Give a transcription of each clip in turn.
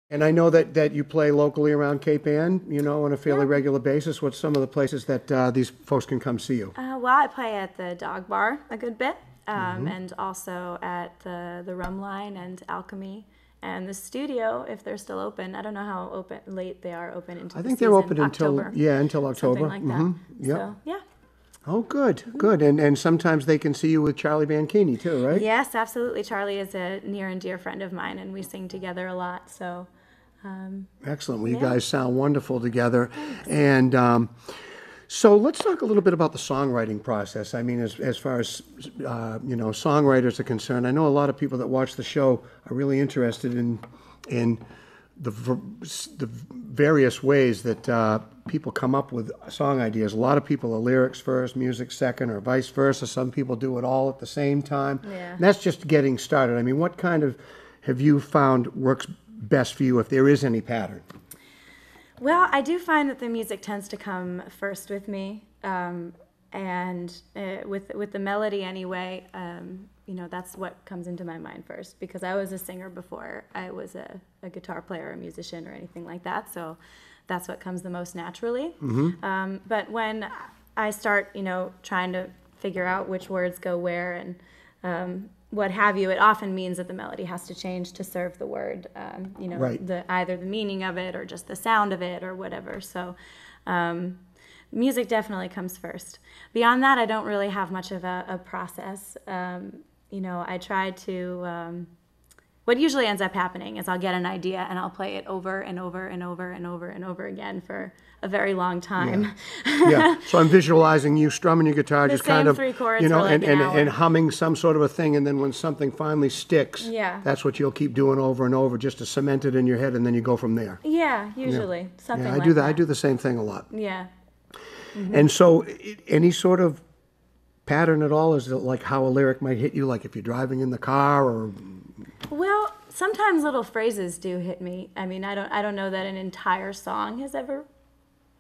And I know that you play locally around Cape Ann, on a fairly Yeah. regular basis. What's some of the places that these folks can come see you? Well, I play at the Dog Bar a good bit, and also at the Rum Line and Alchemy. And the studio, if they're still open, I don't know how open late they are open into I the think they're season, open until, October, yeah, until October. something like that. Yep. So, yeah. Oh, good, good. And sometimes they can see you with Charlie Banchini too, right? Yes, absolutely. Charlie is a near and dear friend of mine, and we sing together a lot. So, Excellent. Well, you yeah. guys sound wonderful together. And so let's talk a little bit about the songwriting process. I mean, as far as, songwriters are concerned, I know a lot of people that watch the show are really interested in the various ways that people come up with song ideas. A lot of people are lyrics first, music second, or vice versa. Some people do it all at the same time. Yeah. And that's just getting started. I mean, what kind of have you found works best for you, if there is any pattern? Well, I do find that the music tends to come first with me, and with the melody anyway. That's what comes into my mind first, because I was a singer before I was a guitar player, or a musician, or anything like that. So that's what comes the most naturally. But when I start, trying to figure out which words go where and what have you, it often means that the melody has to change to serve the word, Right. Either the meaning of it or just the sound of it or whatever. So music definitely comes first. Beyond that, I don't really have much of a process. I try to, what usually ends up happening is I'll get an idea and I'll play it over and over and over and over and over again for a very long time. Yeah. So I'm visualizing you strumming your guitar, The just kind same of, 3 chords for like an hour. and humming some sort of a thing, and then when something finally sticks, Yeah. that's what you'll keep doing over and over, just to cement it in your head, and then you go from there. Yeah, usually. Something Yeah, like I do that. that. I do the same thing a lot. Yeah. And so, any sort of pattern at all? Is it like how a lyric might hit you, like if you're driving in the car, or Well, sometimes little phrases do hit me. I mean, I don't know that an entire song has ever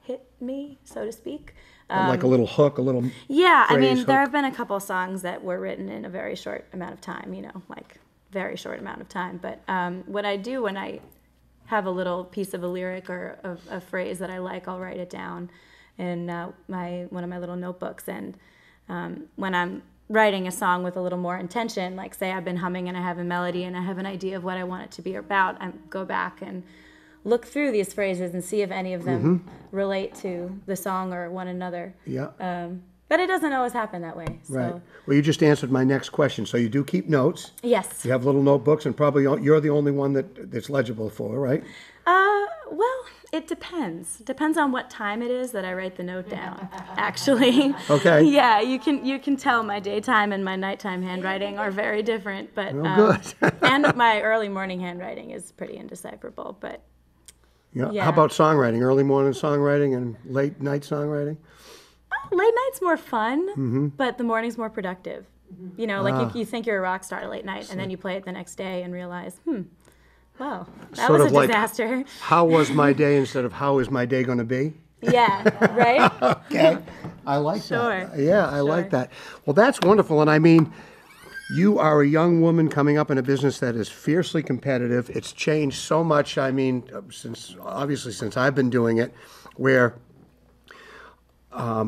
hit me, so to speak. like a little hook, a little Yeah, I phrase, mean, there hook? have been a couple songs that were written in a very short amount of time, like very short amount of time. But what I do when I have a little piece of a lyric or a phrase that I like, I'll write it down in one of my little notebooks. And when I'm writing a song with a little more intention, like say I've been humming and I have a melody and I have an idea of what I want it to be about, I go back and look through these phrases and see if any of them relate to the song or one another. Yeah. But it doesn't always happen that way. So. Right. Well, you just answered my next question. So you do keep notes. Yes. You have little notebooks, and probably you're the only one that's legible for, right? Well, it depends. Depends on what time it is that I write the note down, actually. Okay. Yeah, you can tell my daytime and my nighttime handwriting are very different, but Oh, good. and my early morning handwriting is pretty indecipherable, but Yeah. Yeah. How about songwriting? Early morning songwriting and late night songwriting? late night's more fun, but the morning's more productive. Like you think you're a rock star late night, and then you play it the next day and realize, wow, that Sort was of a like- disaster. How was my day instead of how is my day going to be? Yeah, right? Okay. I like Sure. that. Yeah, I like that. Well, that's wonderful. And I mean, you are a young woman coming up in a business that is fiercely competitive. It's changed so much. I mean, since I've been doing it, where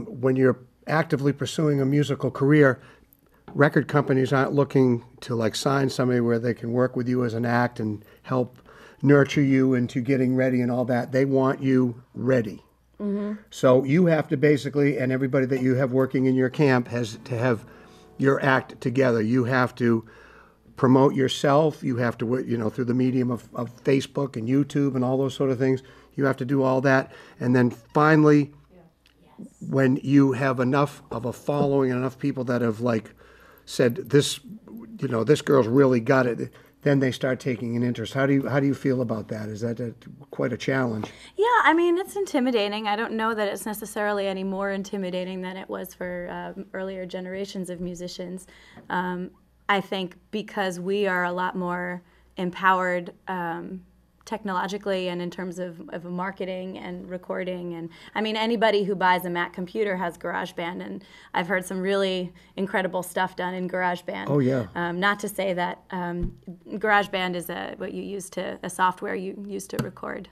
when you're actively pursuing a musical career, record companies aren't looking to like sign somebody where they can work with you as an act and help nurture you into getting ready and all that. They want you ready. So you have to basically, and everybody that you have working in your camp has to have your act together. You have to promote yourself. You have to, through the medium of Facebook and YouTube and all those sort of things. You have to do all that. And then finally, when you have enough of a following and enough people that have like said this, this girl's really got it, then they start taking an interest. How do you feel about that? Is that quite a challenge? Yeah, I mean, it's intimidating. I don't know that it's necessarily any more intimidating than it was for earlier generations of musicians. I think because we are a lot more empowered technologically and in terms of marketing and recording. And I mean, anybody who buys a Mac computer has GarageBand, and I've heard some really incredible stuff done in GarageBand. Oh, yeah. Not to say that GarageBand is a software you use to record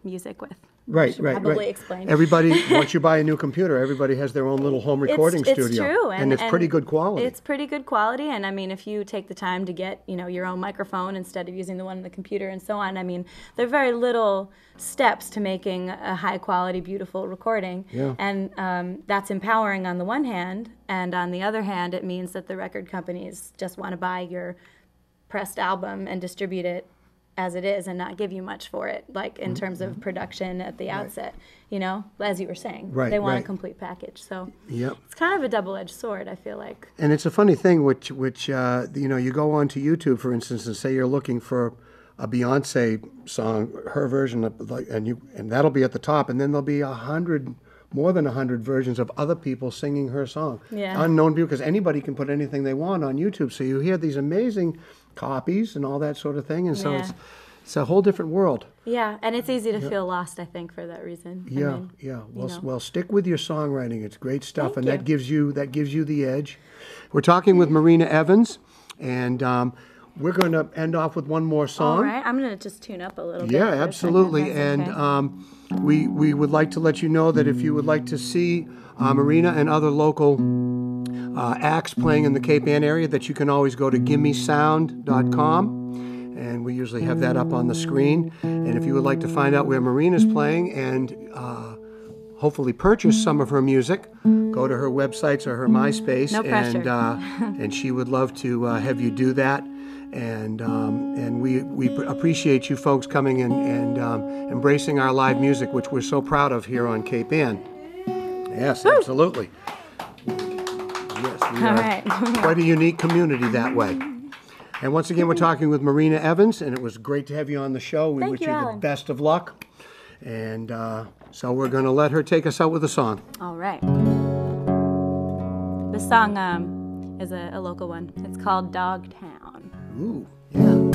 music with. Right. Probably explain. Everybody, once you buy a new computer, everybody has their own little home recording studio. It's true, and it's pretty good quality. It's pretty good quality, and I mean, if you take the time to get your own microphone instead of using the one on the computer and so on, I mean, there are very little steps to making a high quality, beautiful recording. Yeah. And that's empowering on the one hand, and on the other hand, it means that the record companies just want to buy your pressed album and distribute it as it is and not give you much for it, like in terms of production at the outset, as you were saying. They want a complete package. So it's kind of a double-edged sword, I feel like. And it's a funny thing, which you go onto YouTube, for instance, and say you're looking for a Beyonce song, her version, and that'll be at the top, and then there'll be more than 100 versions of other people singing her song. Yeah. Unknown people, because anybody can put anything they want on YouTube. So you hear these amazing copies and all that sort of thing, and so it's a whole different world. Yeah, and it's easy to feel lost, I think, for that reason. Well, stick with your songwriting. It's great stuff. Thank That gives you the edge. We're talking with Marina Evans, and we're going to end off with one more song. All right, I'm going to just tune up a little bit. Yeah, absolutely. And we would like to let you know that if you would like to see Marina and other local acts playing in the Cape Ann area, that you can always go to gimmesound.com, and we usually have that up on the screen. And if you would like to find out where Marina's playing and hopefully purchase some of her music, go to her websites or her MySpace. No pressure. And she would love to have you do that. And we appreciate you folks coming and embracing our live music, which we're so proud of here on Cape Ann. Yes, Woo! Absolutely. Yes, we All are right. quite a unique community that way. And once again, we're talking with Marina Evans, and it was great to have you on the show. We wish you the Alan. best of luck. And so we're going to let her take us out with a song. All right. The song is a local one. It's called Dogtown. Ooh, yeah.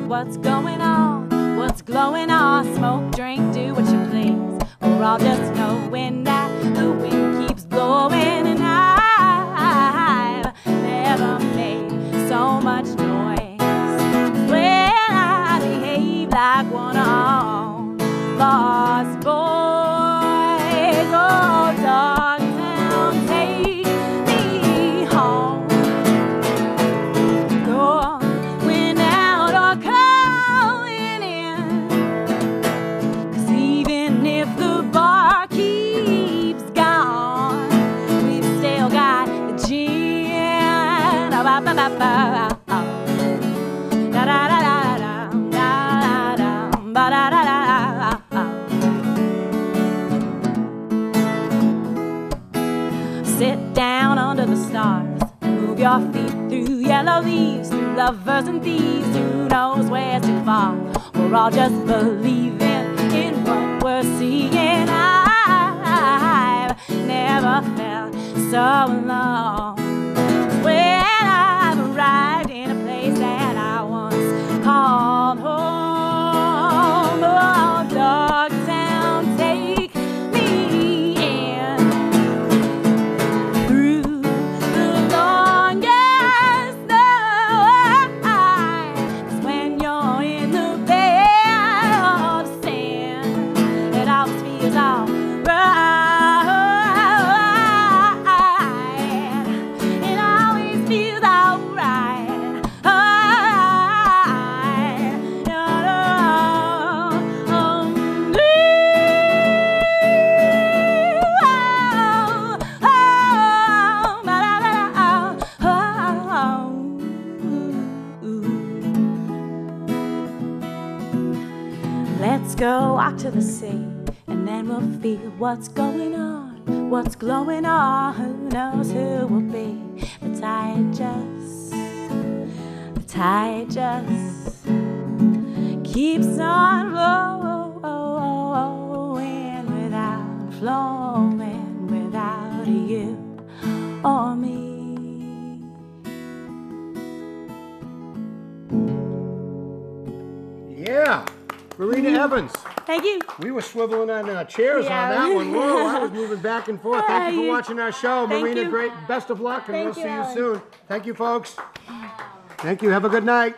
What's going on? What's glowing on? Smoke, drink, do what you please. We're all just knowing that the wind keeps blowing, and I've never made so much noise when I behave like one of lost boys. Oh, Dogtown, take me home. Going out or coming in, 'cause even if the bar keeps gone, we've still got the gin. Sit down under the stars, move your feet through yellow leaves, through lovers and thieves. Who knows where's too far? We're all just believing in what we're seeing. I've never felt so alone when I've arrived in a place that I once called home. Oh, Dogtown, take me in through the longest night. 'Cause when you're in the bed of sin, it always feels alright. It always feels alright. Let's go out to the sea, and then we'll feel what's going on, what's glowing on, who knows who will be. The tide just keeps on flowing without flowing without you or me. Yeah, Marina Evans. Thank you. We were swiveling on chairs on that one. Whoa, I was moving back and forth. Thank you for watching our show. Thank Marina, you. great. Best of luck, and we'll see you Alan. soon. Thank you, folks. Thank you. Have a good night.